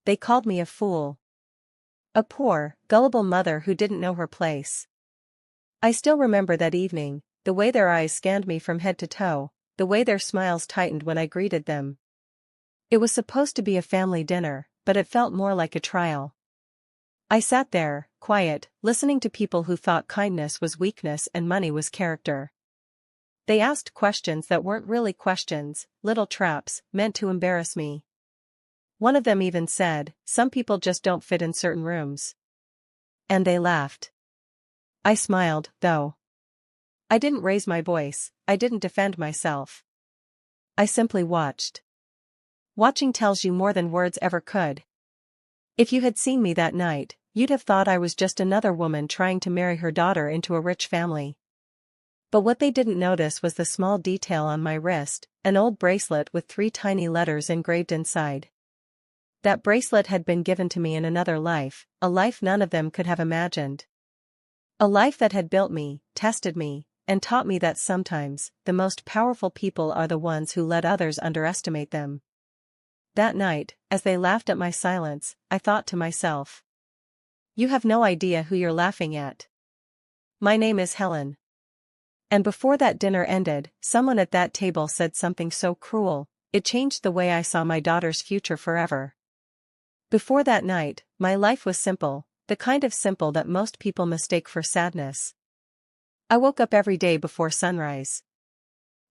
They called me a fool. A poor, gullible mother who didn't know her place. I still remember that evening, the way their eyes scanned me from head to toe, the way their smiles tightened when I greeted them. It was supposed to be a family dinner, but it felt more like a trial. I sat there, quiet, listening to people who thought kindness was weakness and money was character. They asked questions that weren't really questions, little traps, meant to embarrass me. One of them even said, "Some people just don't fit in certain rooms." And they laughed. I smiled, though. I didn't raise my voice, I didn't defend myself. I simply watched. Watching tells you more than words ever could. If you had seen me that night, you'd have thought I was just another woman trying to marry her daughter into a rich family. But what they didn't notice was the small detail on my wrist, an old bracelet with 3 tiny letters engraved inside. That bracelet had been given to me in another life, a life none of them could have imagined. A life that had built me, tested me, and taught me that sometimes, the most powerful people are the ones who let others underestimate them. That night, as they laughed at my silence, I thought to myself, "You have no idea who you're laughing at. My name is Helen." And before that dinner ended, someone at that table said something so cruel, it changed the way I saw my daughter's future forever. Before that night, my life was simple, the kind of simple that most people mistake for sadness. I woke up every day before sunrise.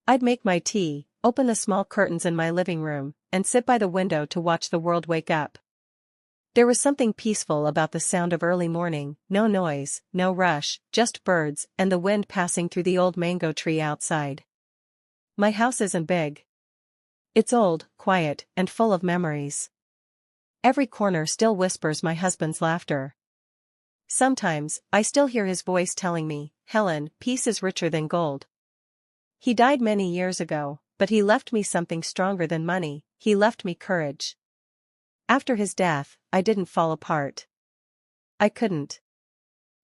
I'd make my tea, open the small curtains in my living room, and sit by the window to watch the world wake up. There was something peaceful about the sound of early morning, no noise, no rush, just birds and the wind passing through the old mango tree outside. My house isn't big. It's old, quiet, and full of memories. Every corner still whispers my husband's laughter. Sometimes, I still hear his voice telling me, "Helen, peace is richer than gold." He died many years ago, but he left me something stronger than money, he left me courage. After his death, I didn't fall apart. I couldn't.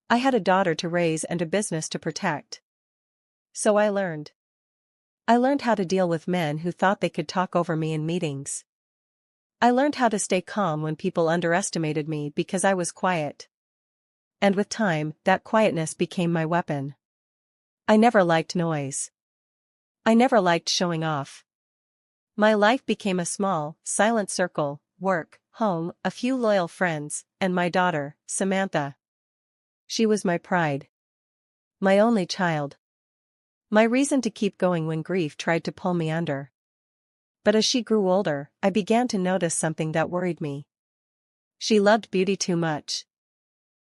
I had a daughter to raise and a business to protect. So I learned. I learned how to deal with men who thought they could talk over me in meetings. I learned how to stay calm when people underestimated me because I was quiet. And with time, that quietness became my weapon. I never liked noise. I never liked showing off. My life became a small, silent circle: work, home, a few loyal friends, and my daughter, Samantha. She was my pride. My only child. My reason to keep going when grief tried to pull me under. But as she grew older, I began to notice something that worried me. She loved beauty too much.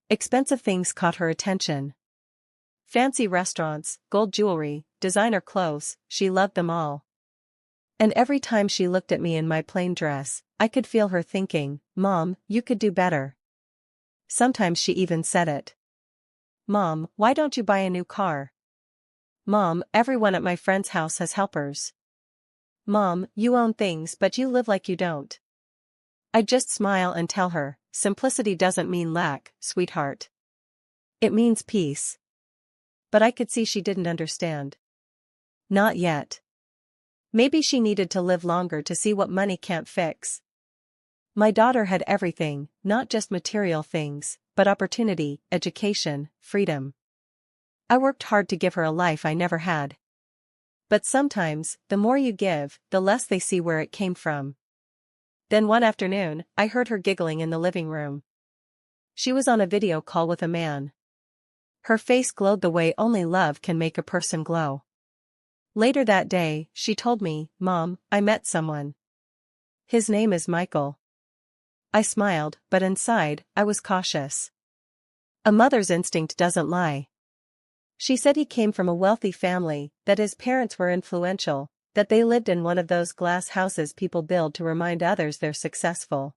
Expensive things caught her attention. Fancy restaurants, gold jewelry, designer clothes, she loved them all. And every time she looked at me in my plain dress, I could feel her thinking, "Mom, you could do better." Sometimes she even said it. "Mom, why don't you buy a new car?" "Mom, everyone at my friend's house has helpers." "Mom, you own things but you live like you don't." I'd just smile and tell her, "Simplicity doesn't mean lack, sweetheart. It means peace." But I could see she didn't understand. Not yet. Maybe she needed to live longer to see what money can't fix. My daughter had everything, not just material things, but opportunity, education, freedom. I worked hard to give her a life I never had. But sometimes, the more you give, the less they see where it came from. Then one afternoon, I heard her giggling in the living room. She was on a video call with a man. Her face glowed the way only love can make a person glow. Later that day, she told me, "Mom, I met someone. His name is Michael." I smiled, but inside, I was cautious. A mother's instinct doesn't lie. She said he came from a wealthy family, that his parents were influential, that they lived in one of those glass houses people build to remind others they're successful.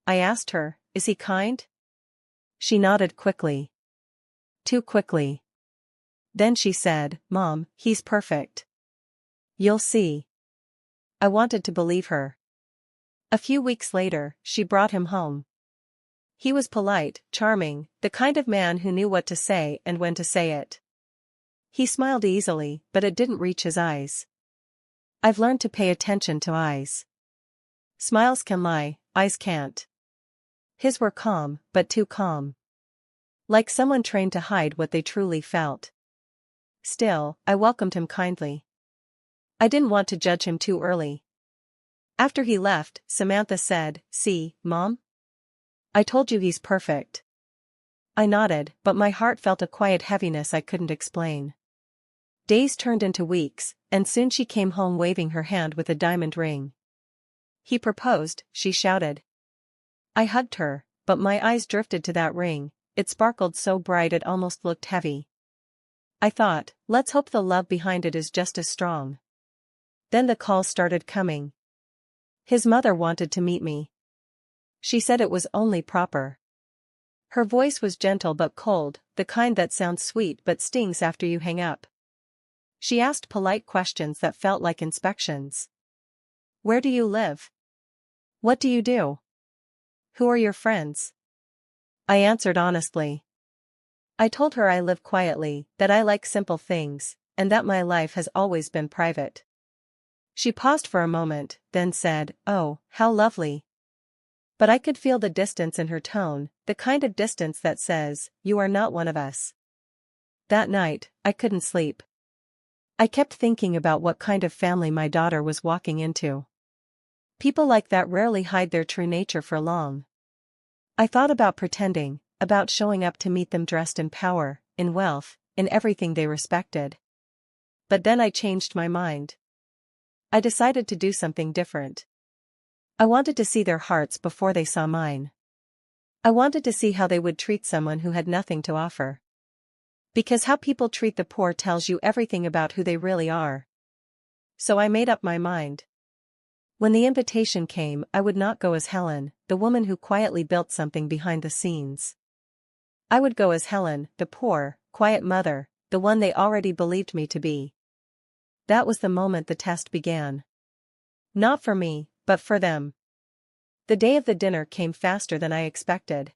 I asked her, "Is he kind?" She nodded quickly. Too quickly. Then she said, "Mom, he's perfect. You'll see." I wanted to believe her. A few weeks later, she brought him home. He was polite, charming, the kind of man who knew what to say and when to say it. He smiled easily, but it didn't reach his eyes. I've learned to pay attention to eyes. Smiles can lie, eyes can't. His were calm, but too calm. Like someone trained to hide what they truly felt. Still, I welcomed him kindly. I didn't want to judge him too early. After he left, Samantha said, "See, Mom? I told you he's perfect." I nodded, but my heart felt a quiet heaviness I couldn't explain. Days turned into weeks, and soon she came home waving her hand with a diamond ring. "He proposed," she shouted. I hugged her, but my eyes drifted to that ring. It sparkled so bright it almost looked heavy. I thought, let's hope the love behind it is just as strong. Then the calls started coming. His mother wanted to meet me. She said it was only proper. Her voice was gentle but cold, the kind that sounds sweet but stings after you hang up. She asked polite questions that felt like inspections. "Where do you live? What do you do? Who are your friends?" I answered honestly. I told her I live quietly, that I like simple things, and that my life has always been private. She paused for a moment, then said, "Oh, how lovely." But I could feel the distance in her tone, the kind of distance that says, "You are not one of us." That night, I couldn't sleep. I kept thinking about what kind of family my daughter was walking into. People like that rarely hide their true nature for long. I thought about pretending, about showing up to meet them dressed in power, in wealth, in everything they respected. But then I changed my mind. I decided to do something different. I wanted to see their hearts before they saw mine. I wanted to see how they would treat someone who had nothing to offer. Because how people treat the poor tells you everything about who they really are. So I made up my mind. When the invitation came, I would not go as Helen, the woman who quietly built something behind the scenes. I would go as Helen, the poor, quiet mother, the one they already believed me to be. That was the moment the test began. Not for me, but for them. The day of the dinner came faster than I expected.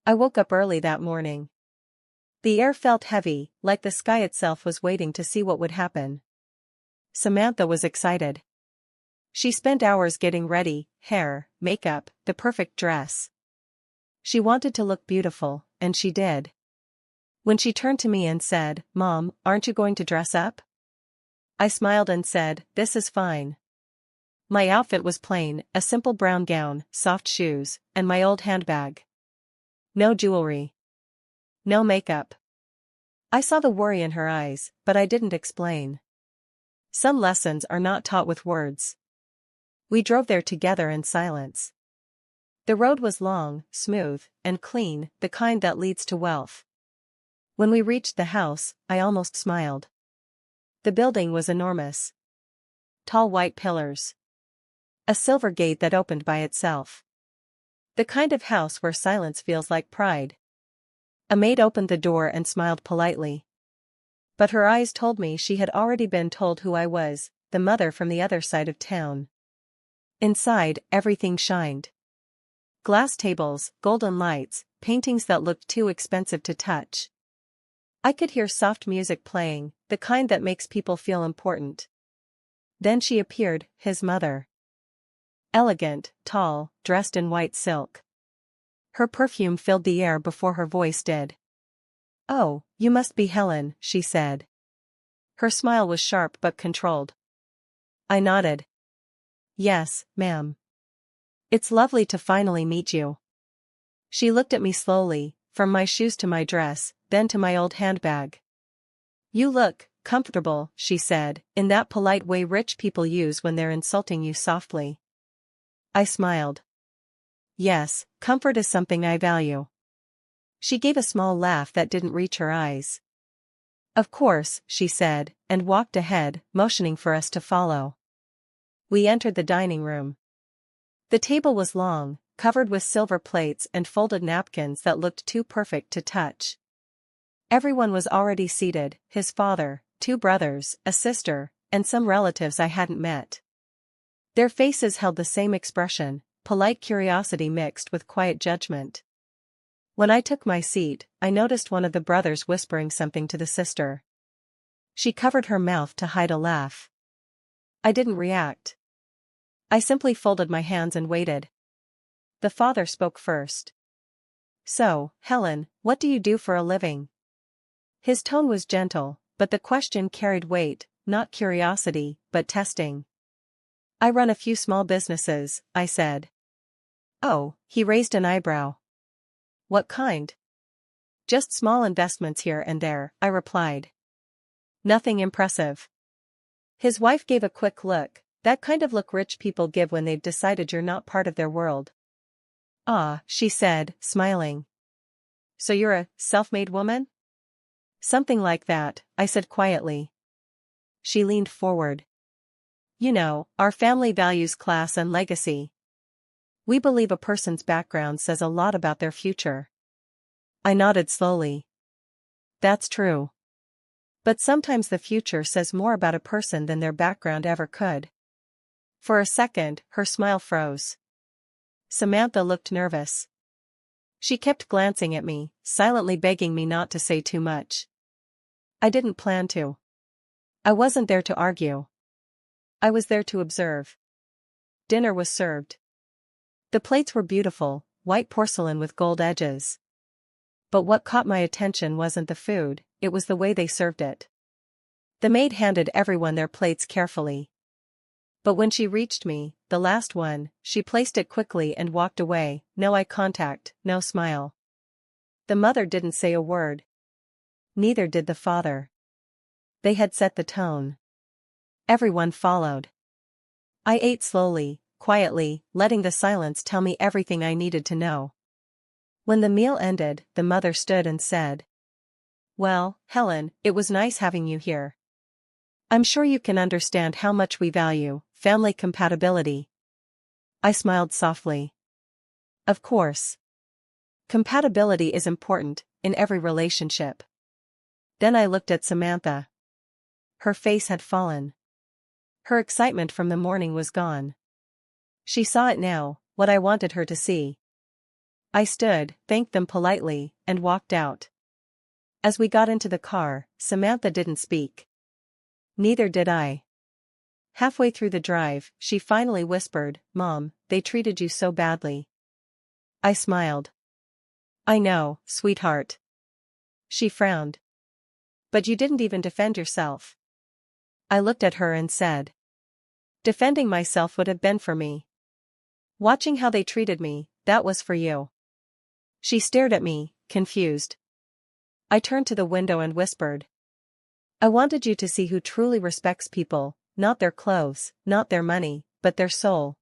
I woke up early that morning. The air felt heavy, like the sky itself was waiting to see what would happen. Samantha was excited. She spent hours getting ready, hair, makeup, the perfect dress. She wanted to look beautiful, and she did. When she turned to me and said, "Mom, aren't you going to dress up?" I smiled and said, "This is fine." My outfit was plain, a simple brown gown, soft shoes, and my old handbag. No jewelry. No makeup. I saw the worry in her eyes, but I didn't explain. Some lessons are not taught with words. We drove there together in silence. The road was long, smooth, and clean, the kind that leads to wealth. When we reached the house, I almost smiled. The building was enormous. Tall white pillars. A silver gate that opened by itself. The kind of house where silence feels like pride. A maid opened the door and smiled politely. But her eyes told me she had already been told who I was, the mother from the other side of town. Inside, everything shined. Glass tables, golden lights, paintings that looked too expensive to touch. I could hear soft music playing, the kind that makes people feel important. Then she appeared, his mother. Elegant, tall, dressed in white silk. Her perfume filled the air before her voice did. "Oh, you must be Helen," she said. Her smile was sharp but controlled. I nodded. "Yes, ma'am. It's lovely to finally meet you." She looked at me slowly, from my shoes to my dress, then to my old handbag. "You look comfortable," she said, in that polite way rich people use when they're insulting you softly. I smiled. Yes, comfort is something I value. She gave a small laugh that didn't reach her eyes. "Of course," she said, and walked ahead, motioning for us to follow. We entered the dining room. The table was long, covered with silver plates and folded napkins that looked too perfect to touch. Everyone was already seated, his father, two brothers, a sister, and some relatives I hadn't met. Their faces held the same expression, polite curiosity mixed with quiet judgment. When I took my seat, I noticed one of the brothers whispering something to the sister. She covered her mouth to hide a laugh. I didn't react. I simply folded my hands and waited. The father spoke first. So, Helen, what do you do for a living? His tone was gentle, but the question carried weight, not curiosity, but testing. I run a few small businesses, I said. Oh, he raised an eyebrow. What kind? Just small investments here and there, I replied. Nothing impressive. His wife gave a quick look, that kind of look rich people give when they've decided you're not part of their world. Ah, she said, smiling. So you're a self-made woman? Something like that, I said quietly. She leaned forward. You know, our family values class and legacy. We believe a person's background says a lot about their future. I nodded slowly. That's true. But sometimes the future says more about a person than their background ever could. For a second, her smile froze. Samantha looked nervous. She kept glancing at me, silently begging me not to say too much. I didn't plan to. I wasn't there to argue. I was there to observe. Dinner was served. The plates were beautiful, white porcelain with gold edges. But what caught my attention wasn't the food, it was the way they served it. The maid handed everyone their plates carefully. But when she reached me, the last one, she placed it quickly and walked away, no eye contact, no smile. The mother didn't say a word. Neither did the father. They had set the tone. Everyone followed. I ate slowly, quietly, letting the silence tell me everything I needed to know. When the meal ended, the mother stood and said, "Well, Helen, it was nice having you here. I'm sure you can understand how much we value family compatibility." I smiled softly. Of course. Compatibility is important in every relationship. Then I looked at Samantha. Her face had fallen. Her excitement from the morning was gone. She saw it now, what I wanted her to see. I stood, thanked them politely, and walked out. As we got into the car, Samantha didn't speak. Neither did I. Halfway through the drive, she finally whispered, "Mom, they treated you so badly." I smiled. "I know, sweetheart." She frowned. "But you didn't even defend yourself." I looked at her and said, "Defending myself would have been for me. Watching how they treated me, that was for you." She stared at me, confused. I turned to the window and whispered, "I wanted you to see who truly respects people, not their clothes, not their money, but their soul."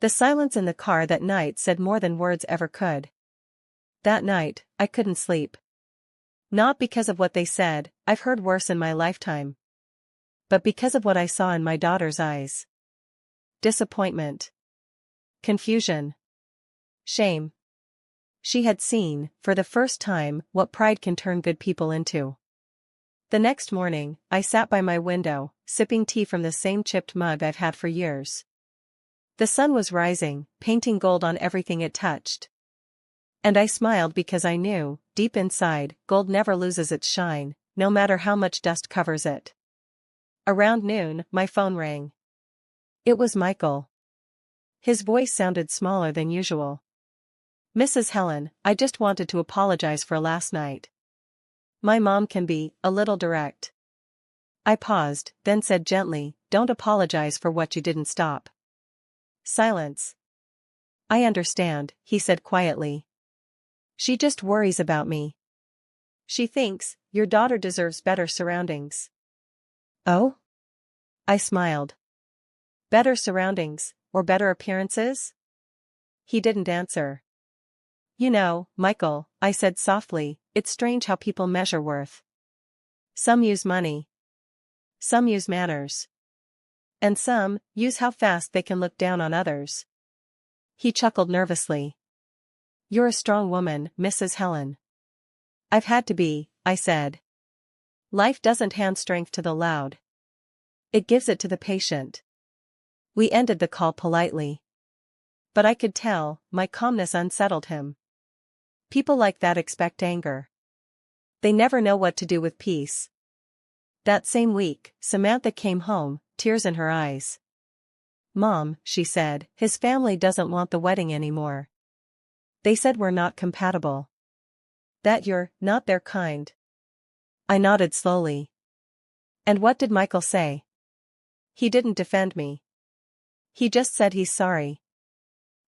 The silence in the car that night said more than words ever could. That night, I couldn't sleep. Not because of what they said, I've heard worse in my lifetime. But because of what I saw in my daughter's eyes. Disappointment. Confusion. Shame. She had seen, for the first time, what pride can turn good people into. The next morning, I sat by my window, sipping tea from the same chipped mug I've had for years. The sun was rising, painting gold on everything it touched. And I smiled because I knew, deep inside, gold never loses its shine, no matter how much dust covers it. Around noon, my phone rang. It was Michael. His voice sounded smaller than usual. "Mrs. Helen, I just wanted to apologize for last night. My mom can be a little direct." I paused, then said gently, "Don't apologize for what you didn't stop." Silence. "I understand," he said quietly. "She just worries about me. She thinks your daughter deserves better surroundings." "Oh?" I smiled. "Better surroundings, or better appearances?" He didn't answer. "You know, Michael," I said softly, "it's strange how people measure worth. Some use money. Some use manners. And some use how fast they can look down on others." He chuckled nervously. "You're a strong woman, Mrs. Helen." "I've had to be," I said. "Life doesn't hand strength to the loud. It gives it to the patient." We ended the call politely. But I could tell, my calmness unsettled him. People like that expect anger. They never know what to do with peace. That same week, Samantha came home, tears in her eyes. Mom, she said, his family doesn't want the wedding anymore. They said we're not compatible. That you're not their kind. I nodded slowly. And what did Michael say? He didn't defend me. He just said he's sorry.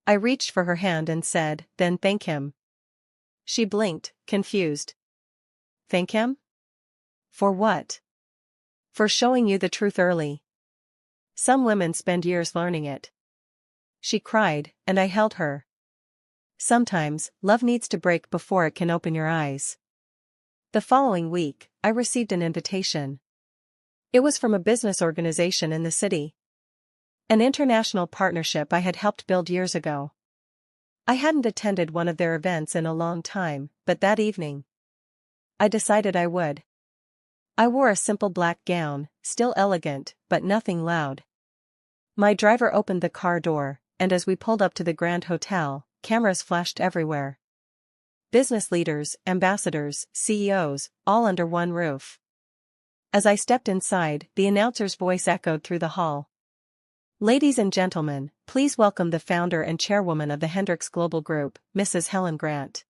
I reached for her hand and said, then thank him. She blinked, confused. Thank him? For what? For showing you the truth early. Some women spend years learning it. She cried, and I held her. Sometimes, love needs to break before it can open your eyes. The following week, I received an invitation. It was from a business organization in the city. An international partnership I had helped build years ago. I hadn't attended one of their events in a long time, but that evening, I decided I would. I wore a simple black gown, still elegant, but nothing loud. My driver opened the car door, and as we pulled up to the Grand Hotel, cameras flashed everywhere. Business leaders, ambassadors, CEOs, all under one roof. As I stepped inside, the announcer's voice echoed through the hall. Ladies and gentlemen, please welcome the founder and chairwoman of the Hendricks Global Group, Mrs. Helen Grant.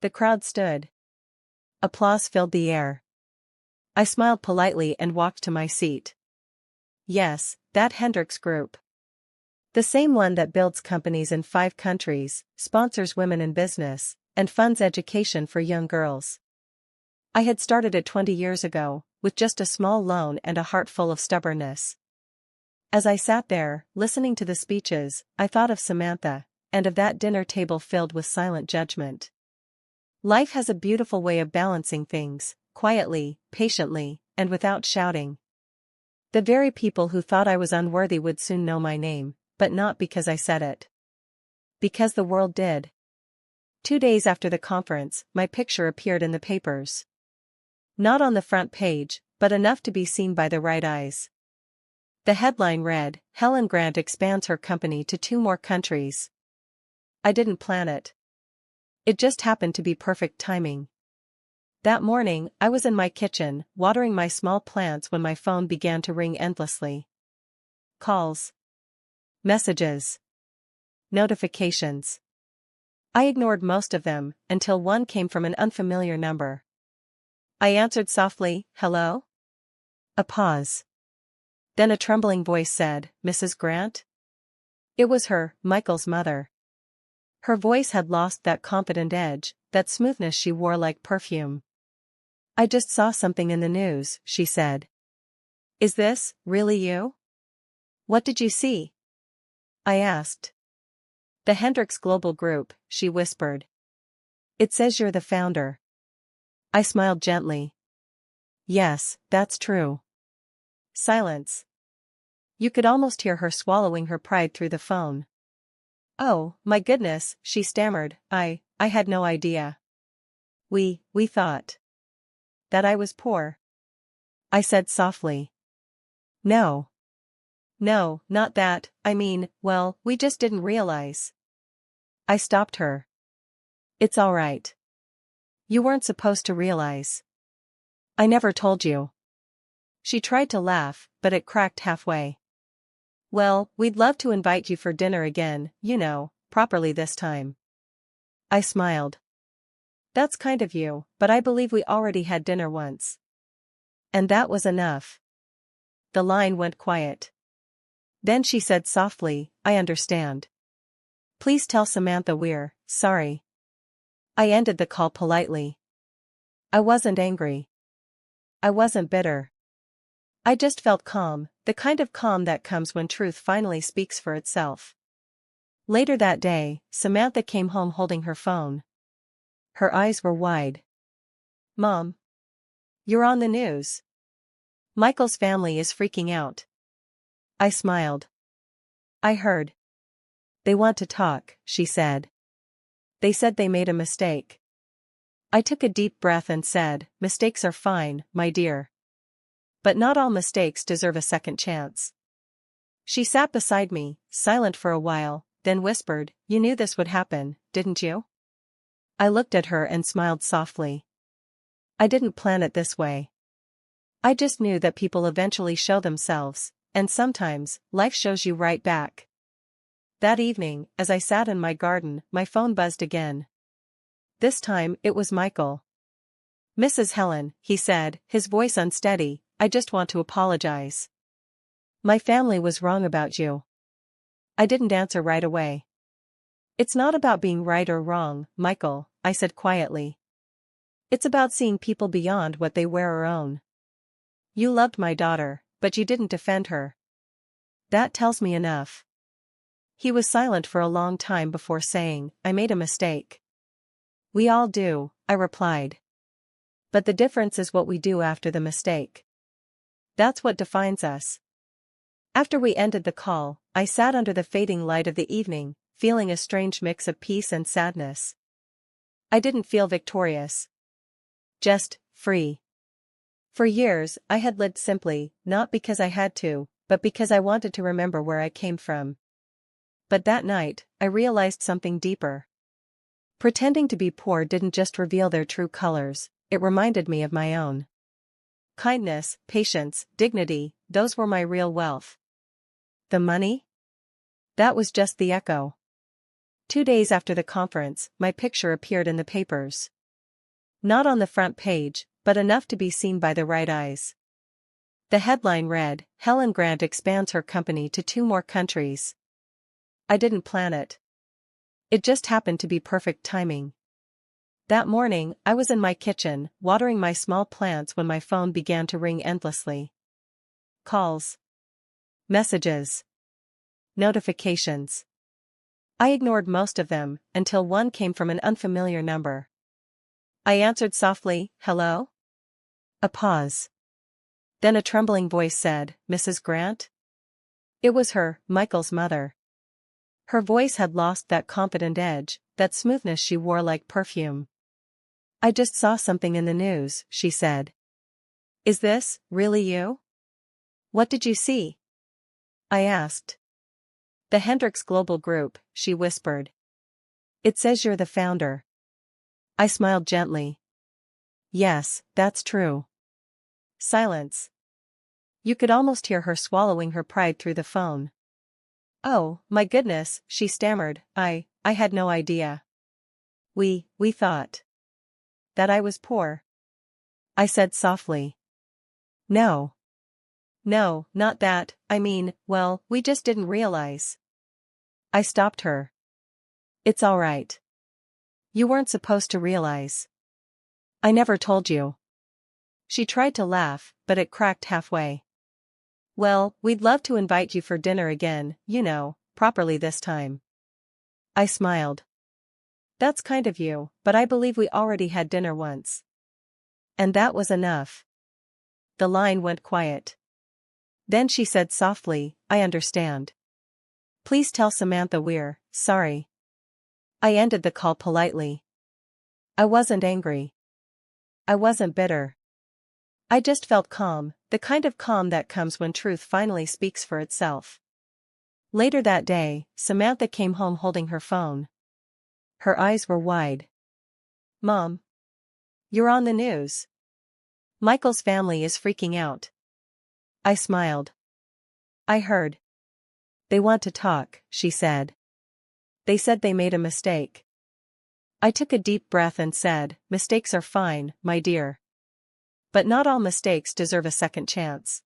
The crowd stood. Applause filled the air. I smiled politely and walked to my seat. Yes, that Hendricks Group. The same one that builds companies in 5 countries, sponsors women in business, and funds education for young girls. I had started it 20 years ago, with just a small loan and a heart full of stubbornness. As I sat there, listening to the speeches, I thought of Samantha, and of that dinner table filled with silent judgment. Life has a beautiful way of balancing things, quietly, patiently, and without shouting. The very people who thought I was unworthy would soon know my name, but not because I said it. Because the world did. 2 days after the conference, my picture appeared in the papers. Not on the front page, but enough to be seen by the right eyes. The headline read, Helen Grant expands her company to 2 more countries. I didn't plan it. It just happened to be perfect timing. That morning, I was in my kitchen, watering my small plants when my phone began to ring endlessly. Calls. Messages. Notifications. I ignored most of them, until one came from an unfamiliar number. I answered softly, hello? A pause. Then a trembling voice said, Mrs. Grant? It was her, Michael's mother. Her voice had lost that confident edge, that smoothness she wore like perfume. I just saw something in the news, she said. Is this, really you? What did you see? I asked. The Hendricks Global Group, she whispered. It says you're the founder. I smiled gently. Yes, that's true. Silence. You could almost hear her swallowing her pride through the phone. Oh, my goodness, she stammered, I had no idea. We thought that I was poor. I said softly. No. No, not that, I mean, well, we just didn't realize. I stopped her. It's all right. You weren't supposed to realize. I never told you. She tried to laugh, but it cracked halfway. Well, we'd love to invite you for dinner again, you know, properly this time. I smiled. That's kind of you, but I believe we already had dinner once. And that was enough. The line went quiet. Then she said softly, I understand. Please tell Samantha we're sorry. I ended the call politely. I wasn't angry. I wasn't bitter. I just felt calm, the kind of calm that comes when truth finally speaks for itself. Later that day, Samantha came home holding her phone. Her eyes were wide. Mom. You're on the news. Michael's family is freaking out. I smiled. I heard. They want to talk, she said. They said they made a mistake. I took a deep breath and said, mistakes are fine, my dear. But not all mistakes deserve a second chance. She sat beside me, silent for a while, then whispered, you knew this would happen, didn't you? I looked at her and smiled softly. I didn't plan it this way. I just knew that people eventually show themselves, and sometimes, life shows you right back. That evening, as I sat in my garden, my phone buzzed again. This time, it was Michael. "Mrs. Helen," he said, his voice unsteady, "I just want to apologize. My family was wrong about you." I didn't answer right away. "It's not about being right or wrong, Michael," I said quietly. "It's about seeing people beyond what they wear or own. You loved my daughter, but you didn't defend her. That tells me enough." He was silent for a long time before saying, "I made a mistake." "We all do," I replied. "But the difference is what we do after the mistake. That's what defines us." After we ended the call, I sat under the fading light of the evening, feeling a strange mix of peace and sadness. I didn't feel victorious. Just free. For years, I had lived simply, not because I had to, but because I wanted to remember where I came from. But that night, I realized something deeper. Pretending to be poor didn't just reveal their true colors, it reminded me of my own. Kindness, patience, dignity, those were my real wealth. The money? That was just the echo. 2 days after the conference, my picture appeared in the papers. Not on the front page, but enough to be seen by the right eyes. The headline read, "Helen Grant expands her company to 2 more countries." I didn't plan it. It just happened to be perfect timing. That morning, I was in my kitchen, watering my small plants when my phone began to ring endlessly. Calls. Messages. Notifications. I ignored most of them, until one came from an unfamiliar number. I answered softly, "Hello?" A pause. Then a trembling voice said, "Mrs. Grant?" It was her, Michael's mother. Her voice had lost that confident edge, that smoothness she wore like perfume. "I just saw something in the news," she said. "Is this really you?" "What did you see?" I asked. "The Hendricks Global Group," she whispered. "It says you're the founder." I smiled gently. "Yes, that's true." Silence. You could almost hear her swallowing her pride through the phone. "Oh, my goodness," she stammered, I had no idea. We thought that I was poor." I said softly. No. No, not that, I mean, well, we just didn't realize." I stopped her. "It's all right. You weren't supposed to realize. I never told you." She tried to laugh, but it cracked halfway. "Well, we'd love to invite you for dinner again, properly this time." I smiled. "That's kind of you, but I believe we already had dinner once." And that was enough. The line went quiet. Then she said softly, "I understand. Please tell Samantha we're sorry." I ended the call politely. I wasn't angry. I wasn't bitter. I just felt calm, the kind of calm that comes when truth finally speaks for itself. Later that day, Samantha came home holding her phone. Her eyes were wide. "Mom. You're on the news. Michael's family is freaking out." I smiled. "I heard. They want to talk," she said. "They said they made a mistake." I took a deep breath and said, "Mistakes are fine, my dear. But not all mistakes deserve a second chance."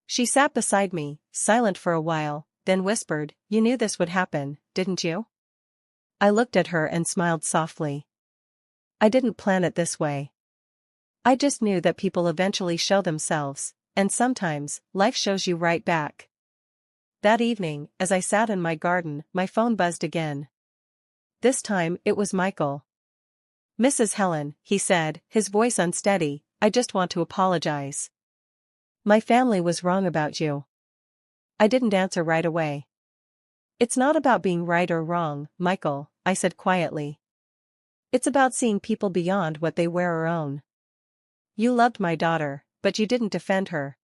She sat beside me, silent for a while, then whispered, "You knew this would happen, didn't you?" I looked at her and smiled softly. "I didn't plan it this way. I just knew that people eventually show themselves, and sometimes, life shows you right back." That evening, as I sat in my garden, my phone buzzed again. This time, it was Michael. "Mrs. Helen," he said, his voice unsteady, "I just want to apologize. My family was wrong about you." I didn't answer right away. "It's not about being right or wrong, Michael," I said quietly. "It's about seeing people beyond what they wear or own. You loved my daughter, but you didn't defend her.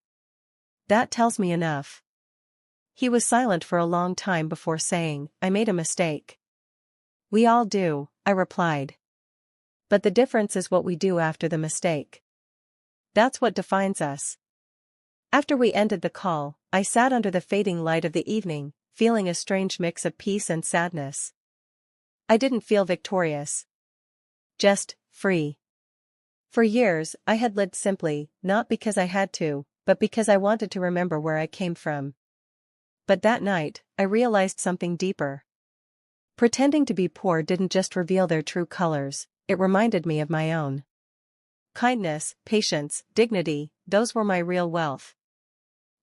That tells me enough." He was silent for a long time before saying, "I made a mistake." "We all do," I replied. "But the difference is what we do after the mistake. That's what defines us." After we ended the call, I sat under the fading light of the evening, feeling a strange mix of peace and sadness. I didn't feel victorious. Just free. For years, I had lived simply, not because I had to, but because I wanted to remember where I came from. But that night, I realized something deeper. Pretending to be poor didn't just reveal their true colors, it reminded me of my own. Kindness, patience, dignity, those were my real wealth.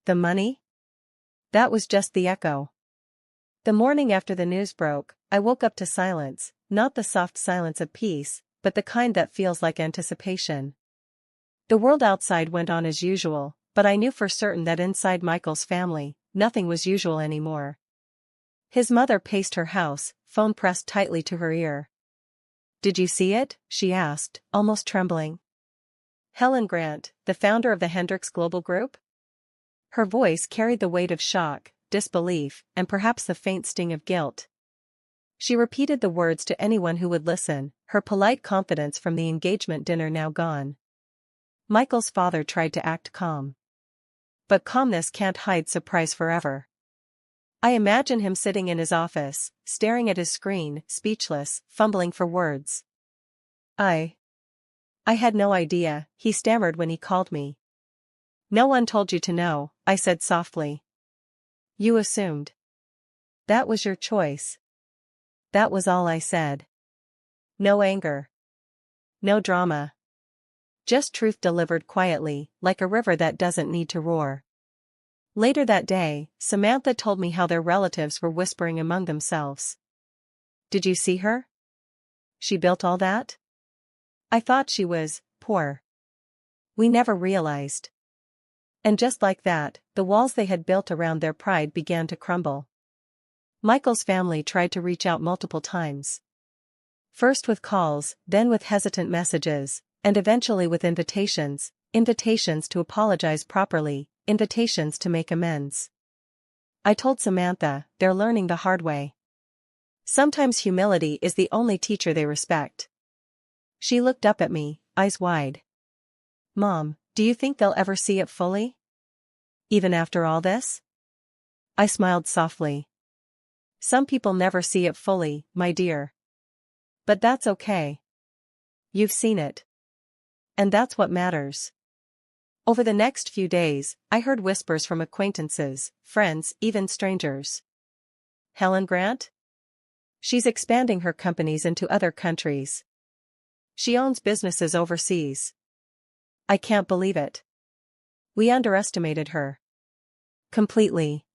The money? That was just the echo. The morning after the news broke, I woke up to silence, not the soft silence of peace, but the kind that feels like anticipation. The world outside went on as usual, but I knew for certain that inside Michael's family, nothing was usual anymore. His mother paced her house, phone pressed tightly to her ear. "Did you see it?" she asked, almost trembling. "Helen Grant, the founder of the Hendricks Global Group?" Her voice carried the weight of shock, disbelief, and perhaps the faint sting of guilt. She repeated the words to anyone who would listen, her polite confidence from the engagement dinner now gone. Michael's father tried to act calm. But calmness can't hide surprise forever. I imagine him sitting in his office, staring at his screen, speechless, fumbling for words. I had no idea," he stammered when he called me. "No one told you to know," I said softly. "You assumed. That was your choice." That was all I said. No anger. No drama. Just truth delivered quietly, like a river that doesn't need to roar. Later that day, Samantha told me how their relatives were whispering among themselves. "Did you see her? She built all that? I thought she was poor. We never realized." And just like that, the walls they had built around their pride began to crumble. Michael's family tried to reach out multiple times. First with calls, then with hesitant messages, and eventually with invitations to apologize properly, invitations to make amends. I told Samantha, they're learning the hard way. Sometimes humility is the only teacher they respect. She looked up at me, eyes wide. "Mom, do you think they'll ever see it fully? Even after all this?" I smiled softly. "Some people never see it fully, my dear. But that's okay. You've seen it. And that's what matters." Over the next few days, I heard whispers from acquaintances, friends, even strangers. "Helen Grant? She's expanding her companies into other countries. She owns businesses overseas. I can't believe it. We underestimated her. Completely.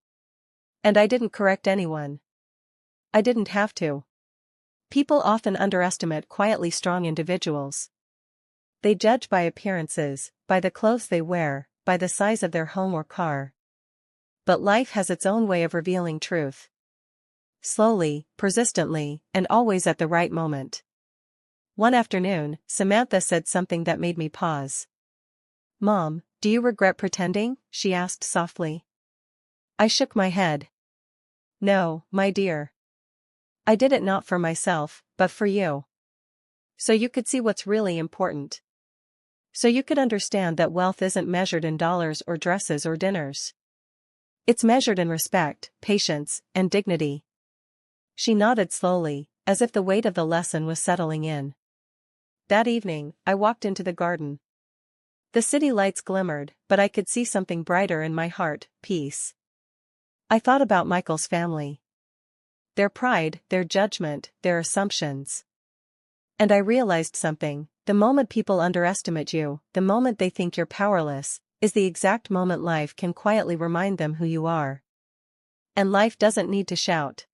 And I didn't correct anyone. I didn't have to." People often underestimate quietly strong individuals. They judge by appearances, by the clothes they wear, by the size of their home or car. But life has its own way of revealing truth. Slowly, persistently, and always at the right moment. One afternoon, Samantha said something that made me pause. "Mom, do you regret pretending?" she asked softly. I shook my head. "No, my dear. I did it not for myself, but for you. So you could see what's really important. So you could understand that wealth isn't measured in dollars or dresses or dinners. It's measured in respect, patience, and dignity." She nodded slowly, as if the weight of the lesson was settling in. That evening, I walked into the garden. The city lights glimmered, but I could see something brighter in my heart, peace. I thought about Michael's family. Their pride, their judgment, their assumptions. And I realized something: the moment people underestimate you, the moment they think you're powerless, is the exact moment life can quietly remind them who you are. And life doesn't need to shout.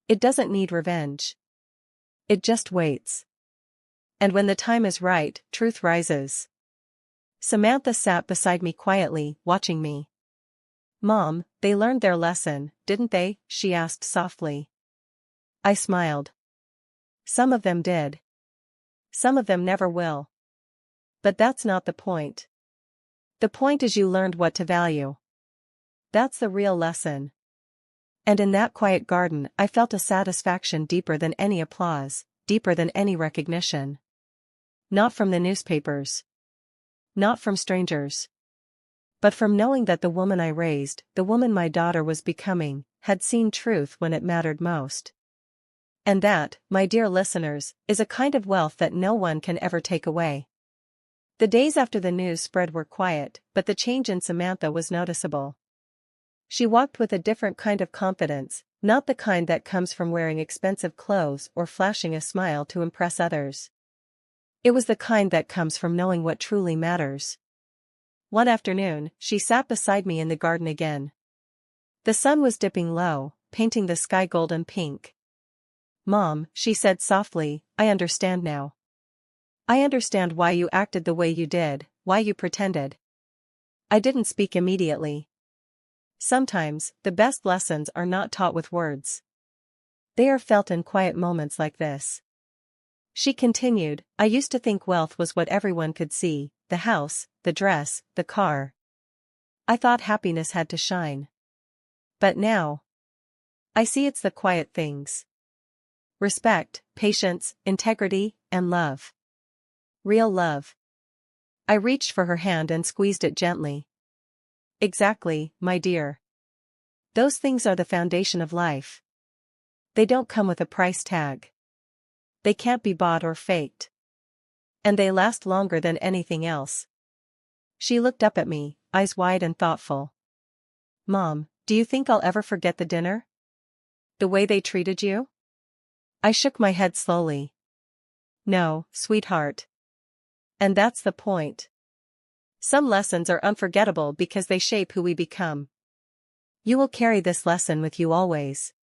It doesn't need revenge. It just waits. And when the time is right, truth rises. Samantha sat beside me quietly, watching me. "Mom, they learned their lesson, didn't they?" she asked softly. I smiled. "Some of them did. Some of them never will. But that's not the point. The point is you learned what to value. That's the real lesson." And in that quiet garden I felt a satisfaction deeper than any applause, deeper than any recognition. Not from the newspapers. Not from strangers. But from knowing that the woman I raised, the woman my daughter was becoming, had seen truth when it mattered most. And that, my dear listeners, is a kind of wealth that no one can ever take away. The days after the news spread were quiet, but the change in Samantha was noticeable. She walked with a different kind of confidence, not the kind that comes from wearing expensive clothes or flashing a smile to impress others. It was the kind that comes from knowing what truly matters. One afternoon, she sat beside me in the garden again. The sun was dipping low, painting the sky golden pink. "Mom," she said softly, "I understand now. I understand why you acted the way you did, why you pretended." I didn't speak immediately. Sometimes, the best lessons are not taught with words. They are felt in quiet moments like this. She continued, "I used to think wealth was what everyone could see, the house, the dress, the car. I thought happiness had to shine. But now, I see it's the quiet things. Respect, patience, integrity, and love. Real love." I reached for her hand and squeezed it gently. "Exactly, my dear. Those things are the foundation of life. They don't come with a price tag. They can't be bought or faked. And they last longer than anything else." She looked up at me, eyes wide and thoughtful. "Mom, do you think I'll ever forget the dinner? The way they treated you?" I shook my head slowly. "No, sweetheart. And that's the point. Some lessons are unforgettable because they shape who we become. You will carry this lesson with you always.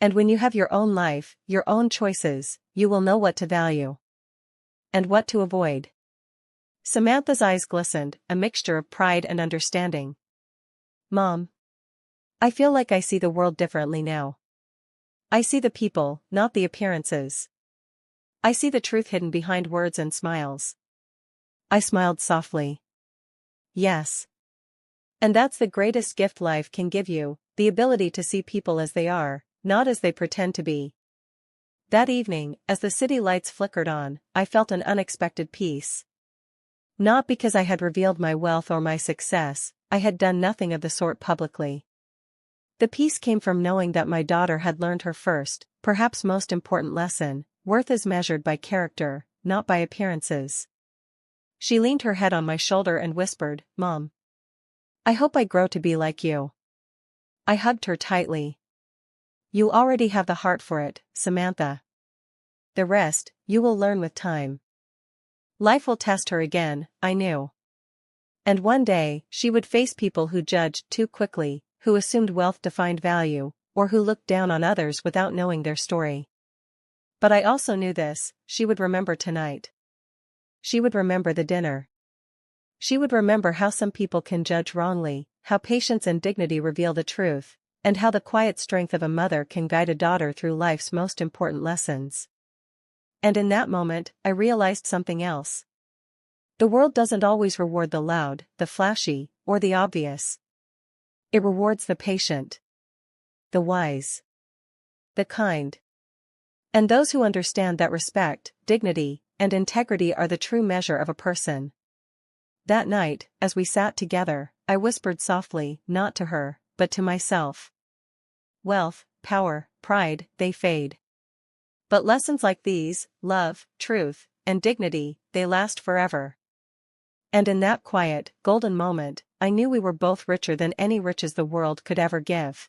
And when you have your own life, your own choices, you will know what to value. And what to avoid." Samantha's eyes glistened, a mixture of pride and understanding. "Mom, I feel like I see the world differently now. I see the people, not the appearances. I see the truth hidden behind words and smiles." I smiled softly. "Yes. And that's the greatest gift life can give you, the ability to see people as they are, not as they pretend to be." That evening, as the city lights flickered on, I felt an unexpected peace. Not because I had revealed my wealth or my success, I had done nothing of the sort publicly. The peace came from knowing that my daughter had learned her first, perhaps most important lesson: worth is measured by character, not by appearances. She leaned her head on my shoulder and whispered, "Mom, I hope I grow to be like you." I hugged her tightly. "You already have the heart for it, Samantha. The rest, you will learn with time." Life will test her again, I knew. And one day, she would face people who judged too quickly, who assumed wealth defined value, or who looked down on others without knowing their story. But I also knew this: she would remember tonight. She would remember the dinner. She would remember how some people can judge wrongly, how patience and dignity reveal the truth, and how the quiet strength of a mother can guide a daughter through life's most important lessons. And in that moment, I realized something else. The world doesn't always reward the loud, the flashy, or the obvious. It rewards the patient, the wise, the kind. And those who understand that respect, dignity, and integrity are the true measure of a person. That night, as we sat together, I whispered softly, not to her, but to myself. Wealth, power, pride, they fade. But lessons like these, love, truth, and dignity, they last forever. And in that quiet, golden moment, I knew we were both richer than any riches the world could ever give.